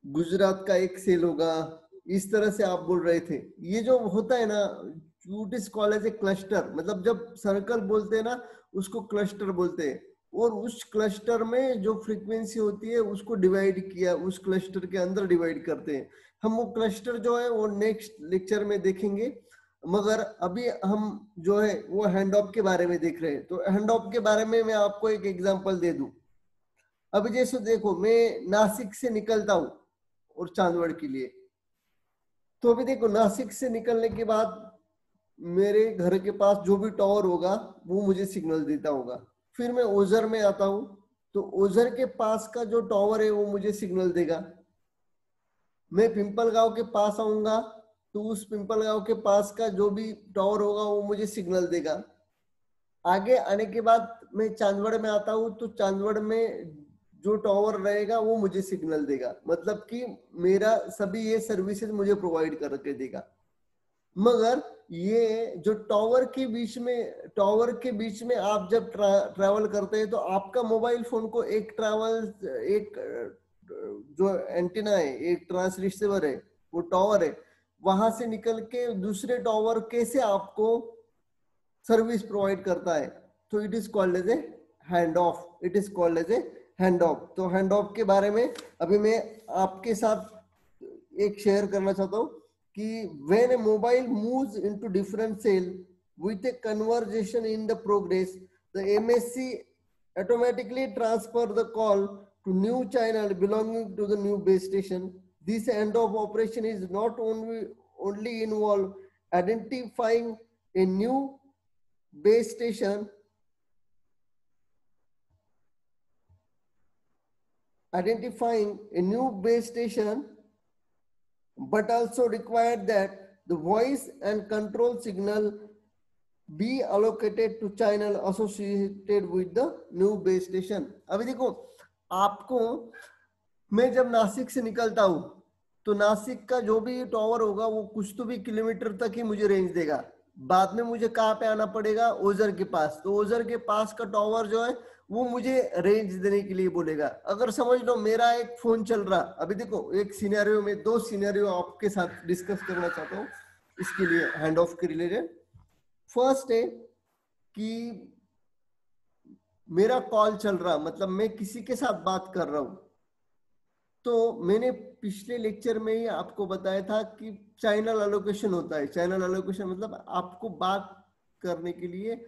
गुजरात का एक सेल होगा, इस तरह से आप बोल रहे थे। ये जो होता है ना, it is called as a cluster, मतलब जब सर्कल बोलते हैं ना उसको क्लस्टर बोलते हैं। और उस क्लस्टर में जो फ्रीक्वेंसी होती है उसको डिवाइड किया, उस क्लस्टर के अंदर डिवाइड करते हैं हम। वो क्लस्टर जो है वो नेक्स्ट लेक्चर में देखेंगे, मगर अभी हम जो है वो हैंड ऑफ के बारे में देख रहे हैं। तो हैंड ऑफ के बारे में मैं आपको एक एग्जांपल दे दूं। अभी जैसे देखो, मैं नासिक से निकलता हूँ और चांदवड़ के लिए। तो अभी देखो, नासिक से निकलने के बाद मेरे घर के पास जो भी टावर होगा वो मुझे सिग्नल देता होगा। फिर मैं ओझर में आता हूँ, तो ओझर के पास का जो टावर है वो मुझे सिग्नल देगा। मैं पिंपल गांव के पास आऊंगा, तो उस पिंपल गांव के पास का जो भी टावर होगा वो मुझे सिग्नल देगा। आगे आने के बाद मैं चांदवड़ में आता हूँ, तो चांदवड़ में जो टावर रहेगा वो मुझे सिग्नल देगा, मतलब कि मेरा सभी ये सर्विसेज मुझे प्रोवाइड करके देगा। मगर ये जो टावर के बीच में आप जब ट्रैवल करते हैं, तो आपका मोबाइल फोन को एक जो एंटीना है, एक ट्रांस रिसीवर है, वो टावर है, वहां से निकल के दूसरे टावर कैसे आपको सर्विस प्रोवाइड करता है। तो it is called as a hand off, it is called as a hand off. तो हैंड ऑफ के बारे में अभी मैं आपके साथ एक शेयर करना चाहता हूँ कि when a mobile moves into different cell with a conversation in the progress, the MSC automatically transfer the call to new channel belonging to the new base station. This end of operation is not only involve identifying a new base station, but also required that the voice and control signal be allocated to channel associated with the new base station. अभी देखो, आपको मैं जब नासिक से निकलता हूं, तो नासिक का जो भी टावर होगा वो कुछ तो भी किलोमीटर तक ही मुझे रेंज देगा। बाद में मुझे कहाँ पे आना पड़ेगा, ओझर के पास। तो ओझर के पास का टावर जो है वो मुझे रेंज देने के लिए बोलेगा। अगर समझ लो मेरा एक फोन चल रहा, अभी देखो एक सिनेरियो में, दो सिनेरियो आपके साथ डिस्कस करना चाहता हूँ इसके लिए, हैंड ऑफ के रिलेटेड। फर्स्ट है कि मेरा कॉल चल रहा, मतलब मैं किसी के साथ बात कर रहा हूं। तो मैंने पिछले लेक्चर में ही आपको बताया था कि चैनल एलोकेशन होता है। चैनल एलोकेशन मतलब आपको बात करने के लिए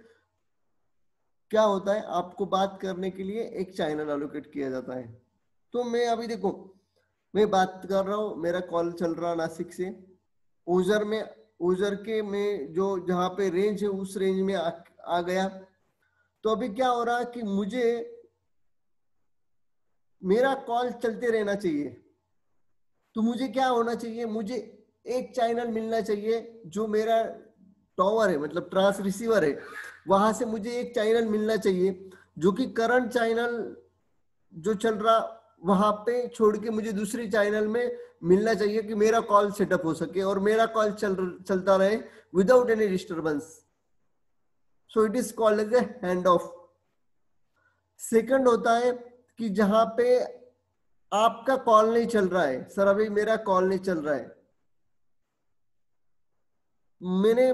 क्या होता है, आपको बात करने के लिए एक चैनल एलोकेट किया जाता है। तो मैं अभी देखो, मैं बात कर रहा हूँ, मेरा कॉल चल रहा नासिक से ओझर में। ओझर के में जो जहाँ पे रेंज है उस रेंज में आ गया। तो अभी क्या हो रहा है कि मुझे मेरा कॉल चलते रहना चाहिए। तो मुझे क्या होना चाहिए, मुझे एक चैनल मिलना चाहिए जो मेरा टावर है, मतलब ट्रांस रिसीवर है, वहां से मुझे एक चैनल मिलना चाहिए जो कि करंट चैनल जो चल रहा वहां पे छोड़ के मुझे दूसरी चैनल में मिलना चाहिए कि मेरा कॉल सेटअप हो सके और मेरा कॉल चलता रहे without any disturbance. So it is called as a hand off. Second होता है कि जहां पे आपका कॉल नहीं चल रहा है, सर अभी मेरा कॉल नहीं चल रहा है। मैंने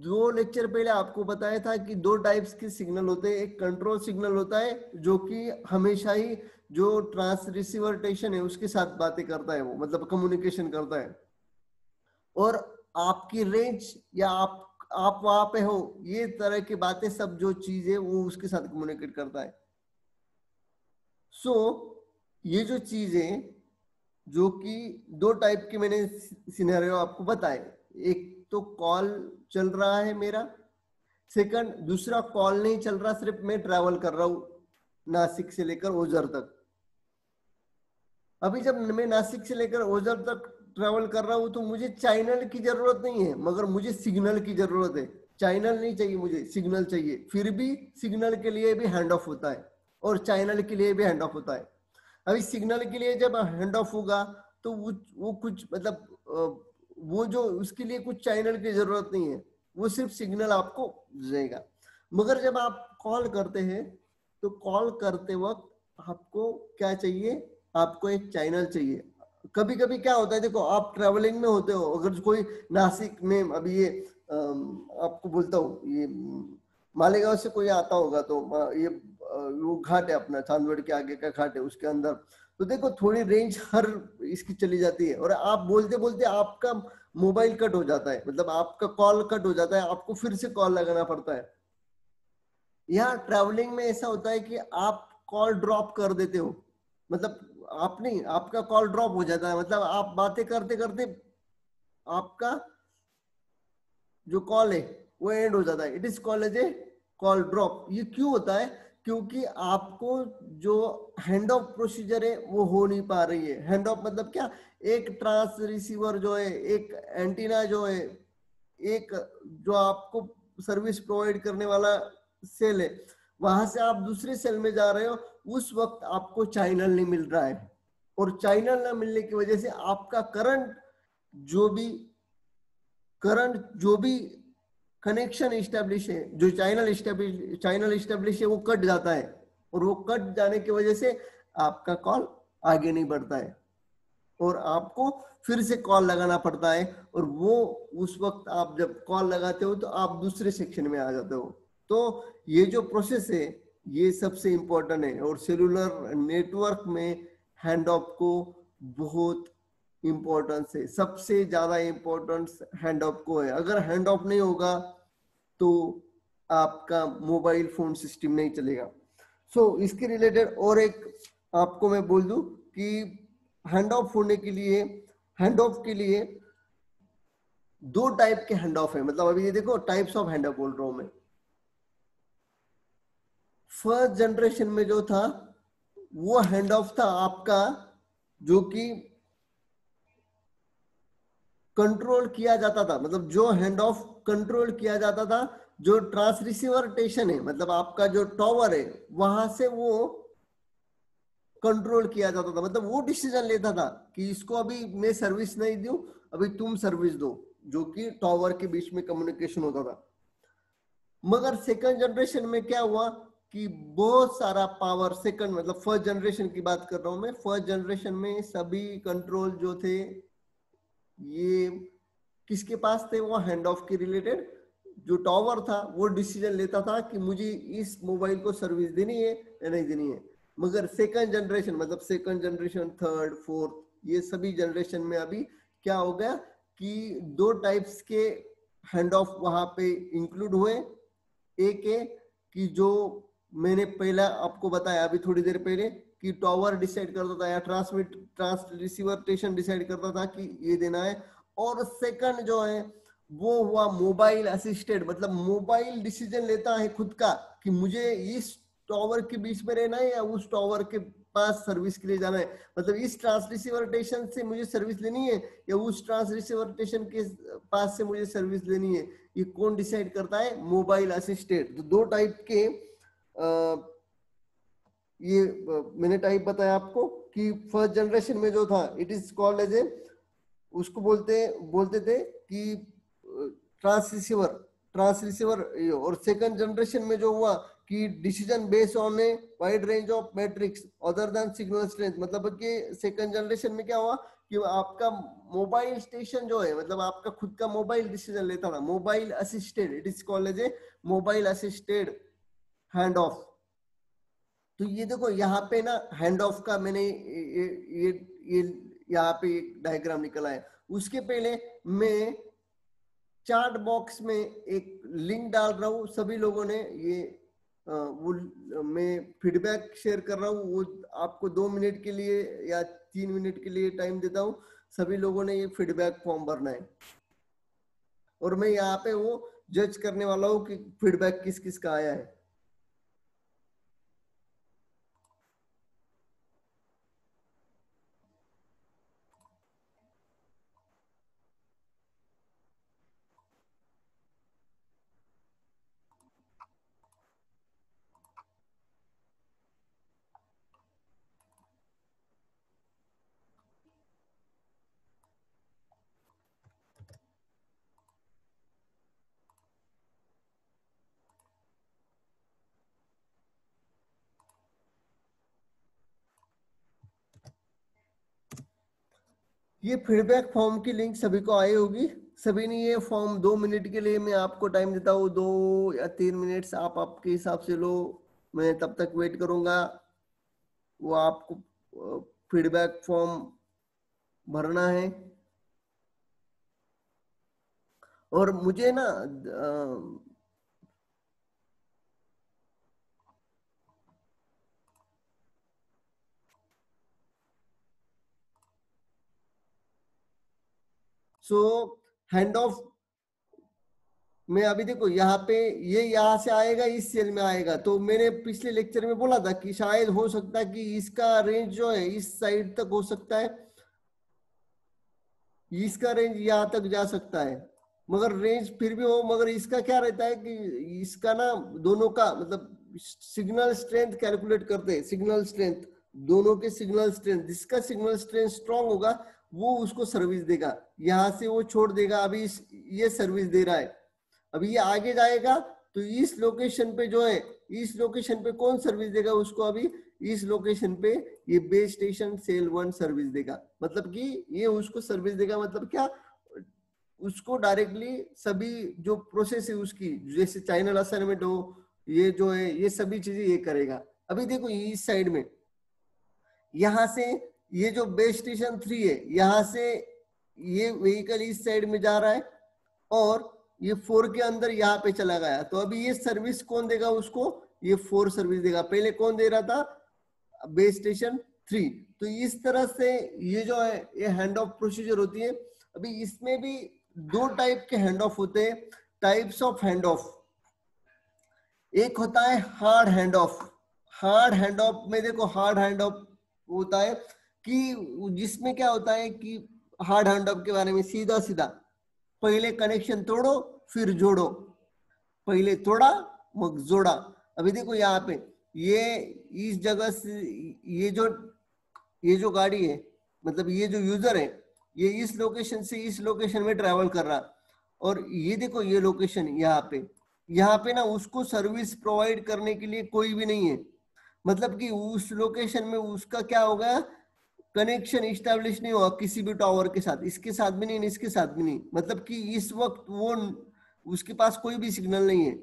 दो लेक्चर पहले आपको बताया था कि दो टाइप्स के सिग्नल होते हैं। एक कंट्रोल सिग्नल होता है जो कि हमेशा ही जो ट्रांस रिसीवर स्टेशन है उसके साथ बातें करता है, वो मतलब कम्युनिकेशन करता है। और आपकी रेंज या आप वहां पे हो, ये तरह की बातें सब जो चीज है वो उसके साथ कम्युनिकेट करता है। सो ये जो चीज है, जो कि दो टाइप के मैंने सिनेरियो आपको बताए। एक तो कॉल चल रहा है मेरा, सेकंड दूसरा कॉल नहीं चल रहा, सिर्फ मैं ट्रैवल कर रहा हूं नासिक से लेकर ओझर तक। अभी जब मैं नासिक से लेकर ओझर तक ट्रैवल कर रहा हूं तो मुझे चैनल की जरूरत नहीं है, मगर मुझे सिग्नल की जरूरत है। चैनल नहीं चाहिए मुझे, सिग्नल चाहिए। फिर भी सिग्नल के लिए भी हैंड ऑफ होता है और चैनल के लिए भी हैंड ऑफ होता है। अभी सिग्नल के लिए जब हैंड ऑफ होगा तो वो कुछ मतलब वो जो उसके लिए कुछ चैनल की जरूरत नहीं है, वो सिर्फ सिग्नल आपको देगा। मगर जब आप कॉल करते हैं तो कॉल करते वक्त आपको क्या चाहिए, आपको एक चैनल चाहिए। कभी कभी क्या होता है, देखो आप ट्रेवलिंग में होते हो, अगर कोई नासिक में अभी ये आपको बोलता हूँ, ये मालेगांव से कोई आता होगा तो ये वो घाट है अपना, चांदवड़ के आगे का घाट है, उसके अंदर तो देखो थोड़ी रेंज हर इसकी चली जाती है, और आप बोलते बोलते आपका मोबाइल कट हो जाता है, मतलब आपका कॉल कट हो जाता है, आपको फिर से कॉल लगाना पड़ता है। यहाँ ट्रैवलिंग में ऐसा होता है कि आप कॉल ड्रॉप कर देते हो, मतलब आप नहीं, आपका कॉल ड्रॉप हो जाता है, मतलब आप बातें करते करते आपका जो कॉल है वो एंड हो जाता है। It is called as a call drop. ये क्यों होता है? क्योंकि आपको जो हैंड ऑफ प्रोसीजर है वो हो नहीं पा रही है। हैंड ऑफ मतलब क्या? एक ट्रांस रिसीवर जो है, एक एंटीना जो है, एक जो आपको सर्विस प्रोवाइड करने वाला सेल है, वहां से आप दूसरे सेल में जा रहे हो, उस वक्त आपको चैनल नहीं मिल रहा है, और चैनल ना मिलने की वजह से आपका जो भी जो भी कनेक्शन इस्टेब्लिश है, जो चैनल इस्टेब्लिश है, वो कट जाता है, और वो कट जाने की वजह से आपका कॉल आगे नहीं बढ़ता है, और आपको फिर से कॉल लगाना पड़ता है, और वो उस वक्त आप जब कॉल लगाते हो तो आप दूसरे सेक्शन में आ जाते हो। तो ये जो प्रोसेस है ये सबसे इंपॉर्टेंट है, और सेलुलर नेटवर्क में हैंड ऑफ को बहुत इंपॉर्टेंस है, सबसे ज्यादा इंपॉर्टेंस हैंड ऑफ को है। अगर हैंड ऑफ नहीं होगा तो आपका मोबाइल फोन सिस्टम नहीं चलेगा। इसके रिलेटेड और एक आपको मैं बोल दूं कि हैंड ऑफ होने के लिए, हैंड ऑफ के लिए दो टाइप के हैंड ऑफ है, मतलब अभी ये देखो टाइप्स ऑफ हैंड ऑफ बोल रहा हूं मैं। फर्स्ट जनरेशन में जो था वो हैंड ऑफ था आपका, जो कि कंट्रोल किया जाता था, मतलब जो हैंड ऑफ कंट्रोल किया जाता था, जो ट्रांस रिसीवर स्टेशन है, मतलब आपका जो टॉवर है, वहां से वो कंट्रोल किया जाता था, मतलब वो डिसीजन लेता था कि इसको अभी मैं सर्विस नहीं दूं, अभी तुम सर्विस दो, जो कि टॉवर के बीच में कम्युनिकेशन होता था। मगर सेकंड जनरेशन में क्या हुआ कि बहुत सारा पावर, सेकंड मतलब फर्स्ट जनरेशन की बात कर रहा हूं मैं, फर्स्ट जनरेशन में सभी कंट्रोल जो थे ये किसके पास थे? वो हैंड ऑफ के रिलेटेड जो टॉवर था वो डिसीजन लेता था कि मुझे इस मोबाइल को सर्विस देनी है या नहीं देनी है। मगर सेकंड जनरेशन, मतलब सेकंड जनरेशन, थर्ड, फोर्थ, ये सभी जनरेशन में अभी क्या हो गया कि दो टाइप्स के हैंड ऑफ वहां पे इंक्लूड हुए। एक है कि जो मैंने पहला आपको बताया अभी थोड़ी देर पहले कि टॉवर डिसाइड करता था या ट्रांस रिसीवर स्टेशन डिसाइड करता था कि ये देना है, और सेकंड जो है वो हुआ मोबाइल असिस्टेड, मतलब मोबाइल डिसीजन लेता है खुद का कि मुझे इस टॉवर के बीच में रहना है या उस टॉवर के पास सर्विस के लिए जाना है, मतलब इस ट्रांस रिसीवर स्टेशन से मुझे सर्विस लेनी है या उस ट्रांस रिसीवर स्टेशन के पास से मुझे सर्विस लेनी है। ये कौन डिसाइड करता है? Mobile assisted. तो दो टाइप के ये मैंने टाइप बताया आपको कि फर्स्ट जनरेशन में जो था it is called as a, उसको बोलते बोलते थे कि ट्रांस रिसीवर, और सेकंड जनरेशन में जो हुआ कि decision based on a wide range of matrix other than signal strength, मतलब कि सेकंड जनरेशन में क्या हुआ कि आपका मोबाइल स्टेशन जो है, मतलब आपका खुद का मोबाइल डिसीजन लेता था, mobile assisted, it is called as a mobile assisted hand off. तो ये देखो यहाँ पे ना हैंड ऑफ का मैंने ये यहाँ पे एक डायग्राम निकला है। उसके पहले मैं चार्ट बॉक्स में एक लिंक डाल रहा हूँ, सभी लोगों ने ये वो मैं फीडबैक शेयर कर रहा हूँ, वो आपको 2 मिनट के लिए या 3 मिनट के लिए टाइम देता हूँ, सभी लोगों ने ये फीडबैक फॉर्म भरना है, और मैं यहाँ पे वो जज करने वाला हूँ कि फीडबैक किस किस का आया है। ये फीडबैक फॉर्म की लिंक सभी को आई होगी। सभी ने ये फॉर्म 2 मिनट के लिए मैं आपको टाइम देता हूँ, 2 या 3 मिनट्स आप आपके हिसाब से लो, मैं तब तक वेट करूंगा। वो आपको फीडबैक फॉर्म भरना है। और मुझे ना सो हैंड ऑफ में अभी देखो यहाँ पे, ये यहाँ से आएगा, इस सेल में आएगा। तो मैंने पिछले लेक्चर में बोला था कि शायद हो सकता है कि इसका रेंज जो है इस साइड तक हो सकता है, इसका रेंज यहाँ तक जा सकता है, मगर रेंज फिर भी हो, मगर इसका क्या रहता है कि इसका ना दोनों का मतलब सिग्नल स्ट्रेंथ कैलकुलेट करते हैं। सिग्नल स्ट्रेंथ, दोनों के सिग्नल स्ट्रेंथ, जिसका सिग्नल स्ट्रेंथ स्ट्रांग होगा वो उसको सर्विस देगा। यहाँ से वो छोड़ देगा, अभी ये सर्विस दे रहा है, अभी ये आगे जाएगा तो इस लोकेशन पे जो है, इस लोकेशन पे कौन सर्विस देगा उसको, अभी इस लोकेशन पे ये बेस स्टेशन सेल 1 सर्विस देगा। मतलब कि ये उसको सर्विस देगा, मतलब क्या, उसको डायरेक्टली सभी जो प्रोसेस है उसकी, जैसे चैनल असाइनमेंट हो, ये जो है ये सभी चीजें ये करेगा। अभी देखो इस साइड में, यहाँ से ये जो बेस स्टेशन 3 है, यहाँ से ये व्हीकल इस साइड में जा रहा है और ये 4 के अंदर यहाँ पे चला गया। तो अभी ये सर्विस कौन देगा उसको, ये 4 सर्विस देगा। पहले कौन दे रहा था, बेस स्टेशन 3। तो इस तरह से ये जो है ये हैंड ऑफ प्रोसीजर होती है। अभी इसमें भी 2 टाइप के हैंड ऑफ होते हैं, टाइप्स ऑफ हैंड ऑफ। एक होता है hard hand of. Hard hand off में देखो, हार्ड हैंड ऑफ होता है कि जिसमें क्या होता है कि हार्ड हैंड ऑफ के बारे में सीधा सीधा, पहले कनेक्शन तोड़ो फिर जोड़ो, पहले तोड़ा मग जोड़ा। अभी देखो यहाँ पे ये इस जगह से ये जो गाड़ी है, मतलब ये जो यूजर है, ये इस लोकेशन से इस लोकेशन में ट्रेवल कर रहा, और ये देखो ये लोकेशन यहाँ पे ना उसको सर्विस प्रोवाइड करने के लिए कोई भी नहीं है। मतलब कि उस लोकेशन में उसका क्या होगा, कनेक्शन इस्टेब्लिश नहीं हुआ किसी भी टावर के साथ, इसके साथ भी नहीं, इसके साथ भी नहीं। मतलब कि इस वक्त वो उसके पास कोई भी सिग्नल नहीं है।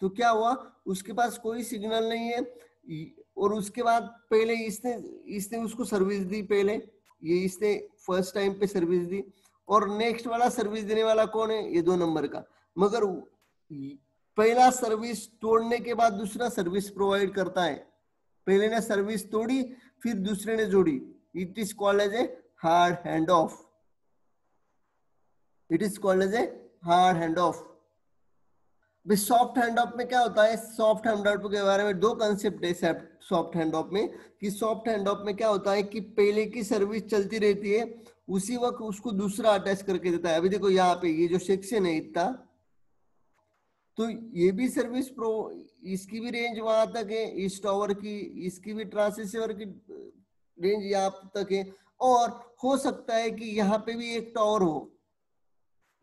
तो क्या हुआ, उसके पास कोई सिग्नल नहीं है, और उसके बाद पहले इसने इसने उसको सर्विस दी, पहले ये इसने फर्स्ट टाइम पे सर्विस दी, और नेक्स्ट वाला सर्विस देने वाला कौन है, ये 2 नंबर का। मगर पहला सर्विस तोड़ने के बाद दूसरा सर्विस प्रोवाइड करता है। पहले ने सर्विस तोड़ी फिर दूसरे ने जोड़ी, it is called as a hard hand off. It is called as a hard hand off. Soft hand off में क्या होता है, सॉफ्ट हैंड ऑफ के बारे में 2 कंसेप्ट है सॉफ्ट हैंड ऑफ में। कि सॉफ्ट हैंड ऑफ में क्या होता है कि पहले की सर्विस चलती रहती है, उसी वक्त उसको दूसरा अटैच करके देता है। अभी देखो यहाँ पे ये जो सेक्शन है इतना, तो ये भी सर्विस प्रो, इसकी भी रेंज वहां तक है, इस टावर की, इसकी भी ट्रांससीवर की रेंज यहाँ तक है। और हो सकता है कि यहाँ पे भी एक टावर हो,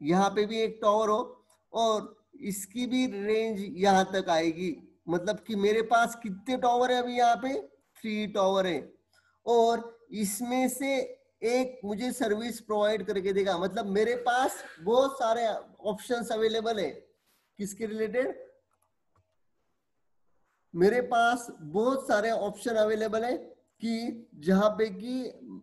यहाँ पे भी एक टावर हो, और इसकी भी रेंज यहाँ तक आएगी। मतलब कि मेरे पास कितने टावर है अभी यहाँ पे, 3 टावर है, और इसमें से एक मुझे सर्विस प्रोवाइड करके देगा। मतलब मेरे पास बहुत सारे ऑप्शंस अवेलेबल है, किसके रिलेटेड, मेरे पास बहुत सारे ऑप्शन अवेलेबल है कि जहां पे कि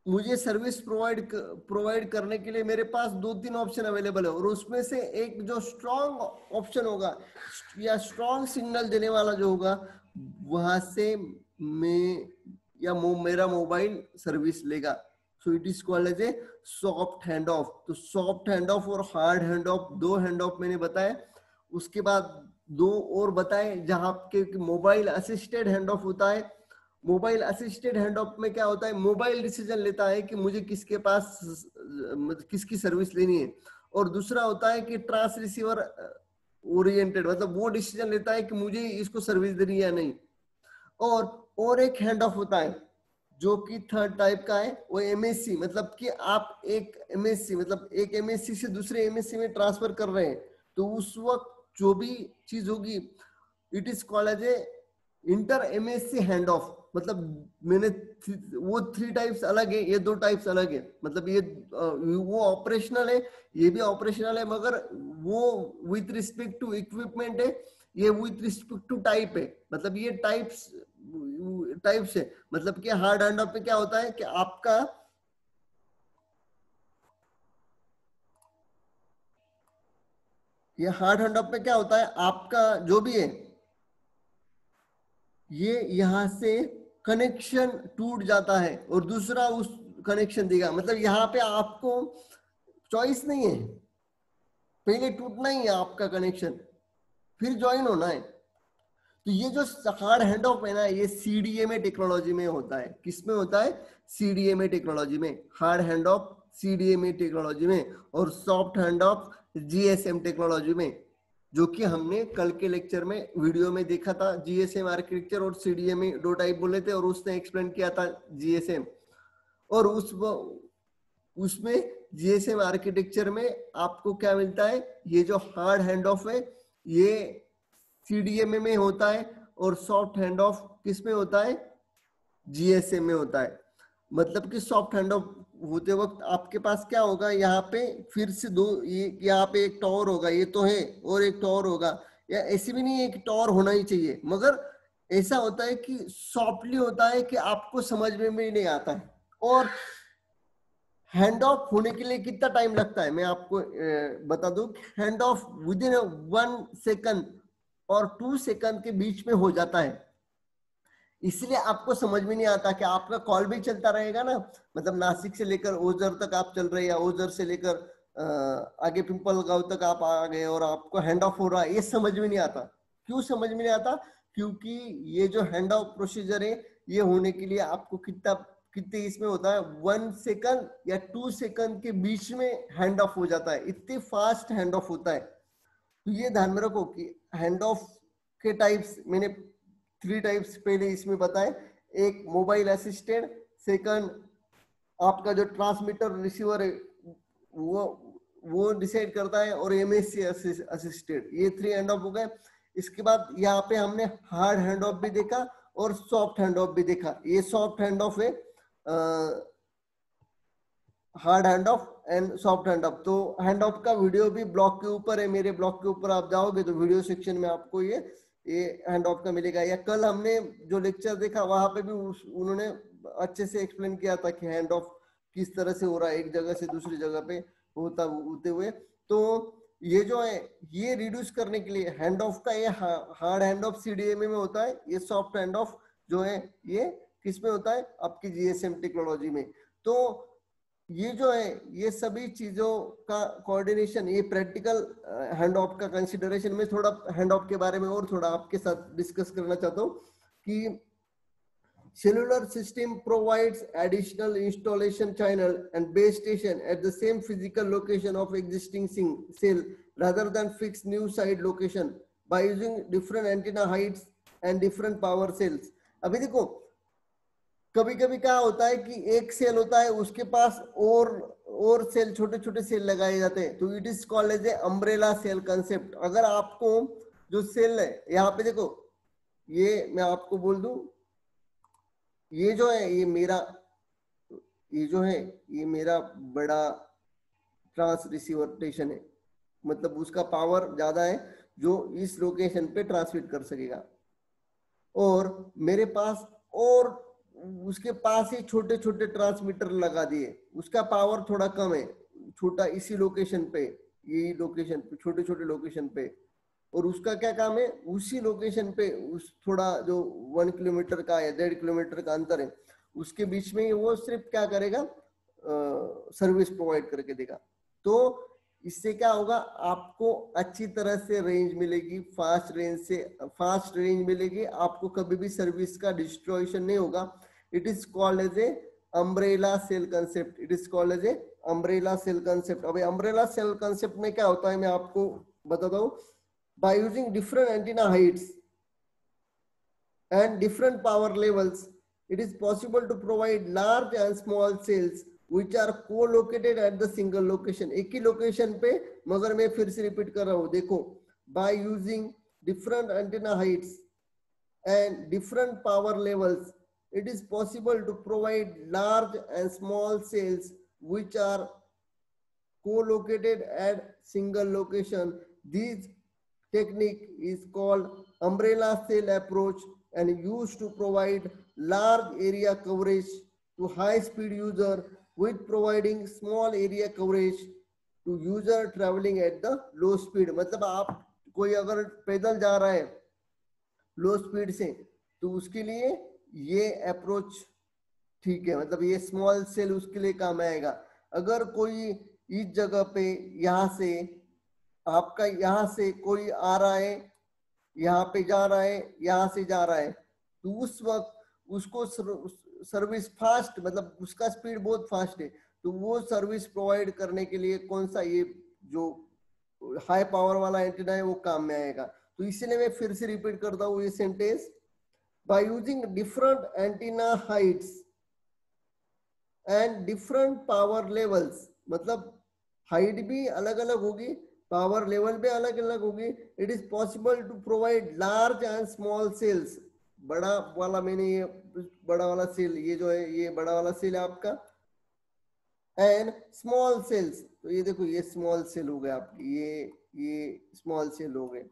मुझे सर्विस प्रोवाइड करने के लिए मेरे पास 2-3 ऑप्शन अवेलेबल है। और उसमें से एक जो स्ट्रॉन्ग ऑप्शन होगा या स्ट्रॉन्ग सिग्नल देने वाला जो होगा, वहां से मैं या मेरा मोबाइल सर्विस लेगा। So it is called as a soft hand off. तो सॉफ्ट हैंड ऑफ और hard hand off, 2 hand off मैंने बताया। उसके बाद 2 और बताए जहां के मोबाइल असिस्टेड हैंड ऑफ होता है। मोबाइल असिस्टेड हैंड ऑफ में क्या होता है, मोबाइल डिसीजन लेता है कि मुझे किसके पास किसकी सर्विस लेनी है। और दूसरा होता है कि ट्रांस रिसीवर ओरिएंटेड, मतलब वो डिसीजन लेता है कि मुझे इसको सर्विस देनी है या नहीं। और एक हैंड ऑफ होता है जो कि थर्ड टाइप का है, वो एमएससी। मतलब कि आप एक एमएससी, मतलब एक एमएससी से दूसरे एमएससी में ट्रांसफर कर रहे हैं, तो उस वक्त जो भी चीज होगी, it is called as a inter MSC hand off. मतलब मैंने वो 3 टाइप्स अलग है, ये 2 टाइप्स अलग है, मतलब ये वो ऑपरेशनल है, ये भी ऑपरेशनल है, मगर वो विथ रिस्पेक्ट टू इक्विपमेंट है, ये विथ रिस्पेक्ट टू टाइप है। मतलब ये टाइप्स है, मतलब कि हार्ड हैंड ऑफ पे क्या होता है कि आपका ये हार्ड हैंड ऑफ पे क्या होता है, आपका जो भी है ये यहां से कनेक्शन टूट जाता है और दूसरा उस कनेक्शन देगा। मतलब यहाँ पे आपको चॉइस नहीं है, पहले टूटना ही है आपका कनेक्शन, फिर ज्वाइन होना है। तो ये जो हार्ड हैंड ऑफ है ना, ये सीडीएमए टेक्नोलॉजी में होता है। किसमें होता है? सीडीएमए टेक्नोलॉजी में, hard hand of CDMA technology में, और soft hand of GSM technology में, जो कि हमने कल के लेक्चर में वीडियो में देखा था। जीएसएम आर्किटेक्चर और सीडीएमए 2 टाइप बोले थे, और उसने एक्सप्लेन किया था जीएसएम। और उसमें जीएसएम आर्किटेक्चर में आपको क्या मिलता है, ये जो हार्ड हैंड ऑफ है ये सीडीएमए में होता है, और सॉफ्ट हैंड ऑफ किस में होता है? जीएसएम में होता है। मतलब कि सॉफ्ट हैंड ऑफ होते वक्त आपके पास क्या होगा, यहाँ पे फिर से दो, ये यहाँ पे एक टॉवर होगा, ये तो है, और एक टॉवर होगा, या ऐसे भी नहीं है कि टॉवर होना ही चाहिए, मगर ऐसा होता है कि सॉफ्टली होता है कि आपको समझ में भी नहीं आता है। और हैंड ऑफ होने के लिए कितना टाइम लगता है मैं आपको बता दूं, hand of with in 1 second और 2 सेकंड के बीच में हो जाता है। इसलिए आपको समझ में नहीं आता कि आपका कॉल भी चलता रहेगा ना, मतलब नासिक से लेकर ओझर तक आप चल रहे हैं, या ओझर से लेकर आगे पिंपल गांव तक आप आ गए और आपको हैंड ऑफ हो रहा है, ये समझ में नहीं आता। क्यों समझ में नहीं आता? क्योंकि ये जो हैंड ऑफ प्रोसीजर है, ये होने के लिए आपको कितने इसमें होता है, 1 सेकंड या 2 सेकंड के बीच में हैंड ऑफ हो जाता है, इतने फास्ट हैंड ऑफ होता है। तो ये ध्यान में रखो कि हैंड ऑफ के टाइप्स मैंने 3 टाइप्स पहले इसमें बताए। एक मोबाइल असिस्टेड, सेकंड आपका जो ट्रांसमीटर रिसीवर है वो डिसाइड करता है, और एमएससी असिस्टेड, ये 3 हैंड ऑफ हो गए। इसके बाद यहाँ पे हमने हार्ड हैंड ऑफ भी देखा और सॉफ्ट हैंड ऑफ भी देखा। ये सॉफ्ट हैंड ऑफ है, hard hand of and soft hand off. तो हैंड ऑफ का वीडियो भी ब्लॉग के ऊपर है, मेरे ब्लॉग के ऊपर आप जाओगे तो वीडियो सेक्शन में आपको ये हैंड ऑफ का मिलेगा। या कल हमने जो लेक्चर देखा वहां पे भी उन्होंने अच्छे से एक्सप्लेन किया था कि हैंड ऑफ किस तरह से हो रहा है एक जगह से दूसरी जगह पे होते हुए। तो ये जो है ये रिड्यूस करने के लिए हैंड ऑफ का, ये हार्ड हैंड ऑफ सीडीएमए में होता है, ये सॉफ्ट हैंड ऑफ जो है ये किस में होता है? आपकी जीएसएम टेक्नोलॉजी में। तो ये जो है ये सभी चीजों का कोऑर्डिनेशन, ये प्रैक्टिकल हैंड ऑफ का कंसिडरेशन में थोड़ा हैंड ऑफ के बारे में और थोड़ा आपके साथ डिस्कस करना चाहता हूँ कि cellular system provides additional installation channel and base station at the same physical location of existing cell rather than fixed new site location by using different antenna heights and different power cells। अभी देखो कभी कभी क्या होता है कि एक cell होता है उसके पास और सेल, छोटे छोटे सेल लगाए जाते हैं, तो it is called as a umbrella cell concept. अगर आपको जो सेल है यहाँ पे देखो, ये मैं आपको बोल दूं, ये जो है ये मेरा बड़ा ट्रांस रिसीवर स्टेशन है, मतलब उसका पावर ज्यादा है जो इस लोकेशन पे ट्रांसमिट कर सकेगा। और मेरे पास और उसके पास ही छोटे छोटे ट्रांसमीटर लगा दिए, उसका पावर थोड़ा कम है, छोटा इसी लोकेशन पे, यही लोकेशन पे, छोटे छोटे लोकेशन पे, और उसका क्या काम है, उसी लोकेशन पे उस थोड़ा जो 1 किलोमीटर का या 1.5 किलोमीटर का अंतर है उसके बीच में वो सिर्फ क्या करेगा, सर्विस प्रोवाइड करके देगा। तो इससे क्या होगा, आपको अच्छी तरह से रेंज मिलेगी, फास्ट रेंज मिलेगी, आपको कभी भी सर्विस का डिस्ट्रॉयशन नहीं होगा। It is called as a umbrella cell concept, it is called as a umbrella cell concept. अब अम्ब्रेला सेल कंसेप्ट में क्या होता है मैं आपको बताता हूँ। By using different antenna heights and different power levels, it is possible to provide large and small cells which are co-located at the single location। एक ही लोकेशन पे, मगर मैं फिर से रिपीट कर रहा हूँ, देखो, by using different antenna heights and different power levels, it is possible to provide large and small cells which are co-located at single location. This technique is called umbrella cell approach and used to provide large area coverage to high speed user with providing small area coverage to user traveling at the low speed. मतलब आप कोई अगर पैदल जा रहा है लो speed से तो उसके लिए ये अप्रोच ठीक है, मतलब ये स्मॉल सेल उसके लिए काम आएगा। अगर कोई इस जगह पे यहाँ से आपका यहाँ से कोई आ रहा है, यहाँ पे जा रहा है, यहाँ से जा रहा है, तो उस वक्त उसको सर्विस फास्ट, मतलब उसका स्पीड बहुत फास्ट है, तो वो सर्विस प्रोवाइड करने के लिए कौन सा ये जो हाई पावर वाला एंटीना है वो काम में आएगा। तो इसलिए मैं फिर से रिपीट करता हूँ ये sentence, by using different antenna Heights and different power levels, मतलब हाइट भी अलग अलग होगी, पावर लेवल भी अलग अलग होगी। It is possible to provide large and small cells, बड़ा वाला मैंने ये बड़ा वाला सेल, ये जो है ये बड़ा वाला सेल है आपका, एंड स्मॉल सेल्स, तो ये देखो ये स्मॉल सेल हो गए आपकी, ये स्मॉल सेल हो गए।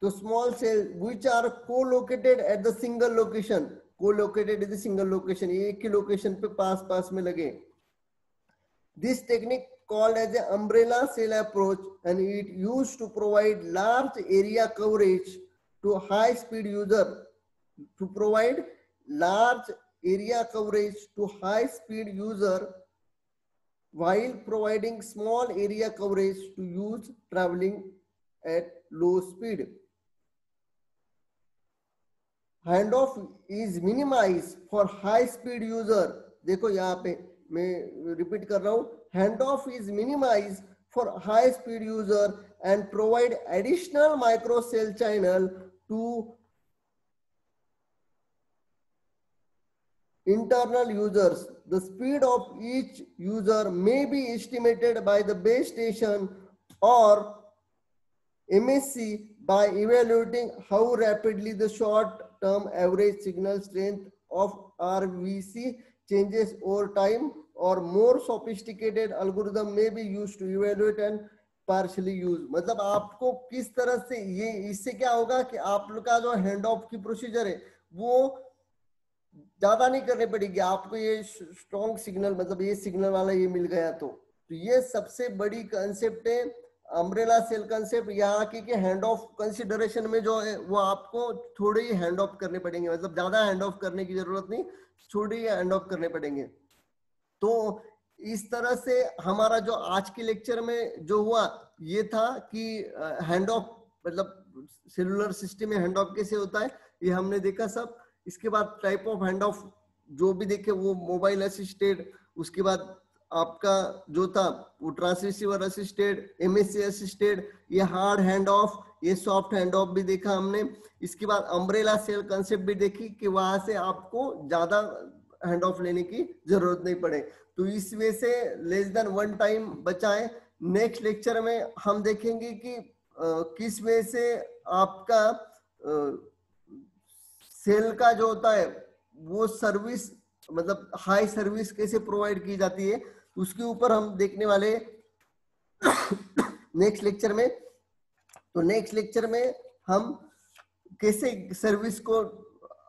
तो small cell which are co-located at the single location, co-located at the single location, ये एक ही लोकेशन पे पास पास में लगे। This technique called as an umbrella cell approach and it used to provide large area coverage to high speed user, to provide large area coverage to high speed user while providing small area coverage to use traveling at low speed. Handoff is minimized for high speed user, देखो यहाँ पे मैं repeat कर रहा हूँ, handoff is minimized for high speed user and provide additional micro cell channel to internal users. The speed of each user may be estimated by the base station or MSC by evaluating how rapidly the short-term average signal strength of RVC changes over time, or more sophisticated algorithm may be used to evaluate and partially use। मतलब आपको किस तरह से ये, इससे क्या होगा कि आप लोग का जो हैंड ऑफ की प्रोसीजर है वो ज्यादा नहीं करनी पड़ेगी आपको, ये स्ट्रॉन्ग सिग्नल, मतलब ये सिग्नल वाला ये मिल गया तो ये सबसे बड़ी कंसेप्ट है अम्ब्रेला सेल कंसेप्ट। यहाँ की हैंड ऑफ कंसिडरेशन में जो है वो आपको थोड़े ही हैंड ऑफ करने पड़ेंगे, मतलब ज्यादा हैंड ऑफ करने की जरूरत नहीं, थोड़े ही हैंड ऑफ करने पड़ेंगे। तो इस तरह से हमारा जो आज के लेक्चर में जो हुआ ये था कि हैंड ऑफ, मतलब सेलुलर सिस्टम में हैंड ऑफ कैसे होता है ये हमने देखा सब। इसके बाद टाइप ऑफ हैंड ऑफ जो भी देखे वो मोबाइल असिस्टेड, उसके बाद आपका जो था वो ट्रांसरिसीवर असिस्टेड, एमएससी असिस्टेड, ये हार्ड हैंड ऑफ, ये सॉफ्ट हैंड ऑफ भी देखा हमने। इसके बाद अम्ब्रेला सेल कंसेप्ट भी देखी कि वहां से आपको ज्यादा हैंड ऑफ लेने की जरूरत नहीं पड़े, तो इस वे से लेस देन वन टाइम बचाए। नेक्स्ट लेक्चर में हम देखेंगे कि किस वे से आपका सेल का जो होता है वो सर्विस, मतलब हाई सर्विस कैसे प्रोवाइड की जाती है उसके ऊपर हम देखने वाले नेक्स्ट लेक्चर में। तो नेक्स्ट लेक्चर में हम कैसे सर्विस को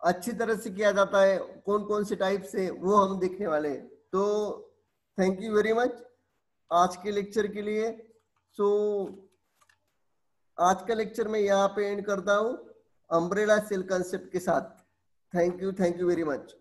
अच्छी तरह से किया जाता है, कौन कौन से टाइप से, वो हम देखने वाले हैं। तो थैंक यू वेरी मच आज के लेक्चर के लिए। सो आज का लेक्चर मैं यहाँ पे एंड करता हूँ अम्ब्रेला सेल कंसेप्ट के साथ। Thank you very much.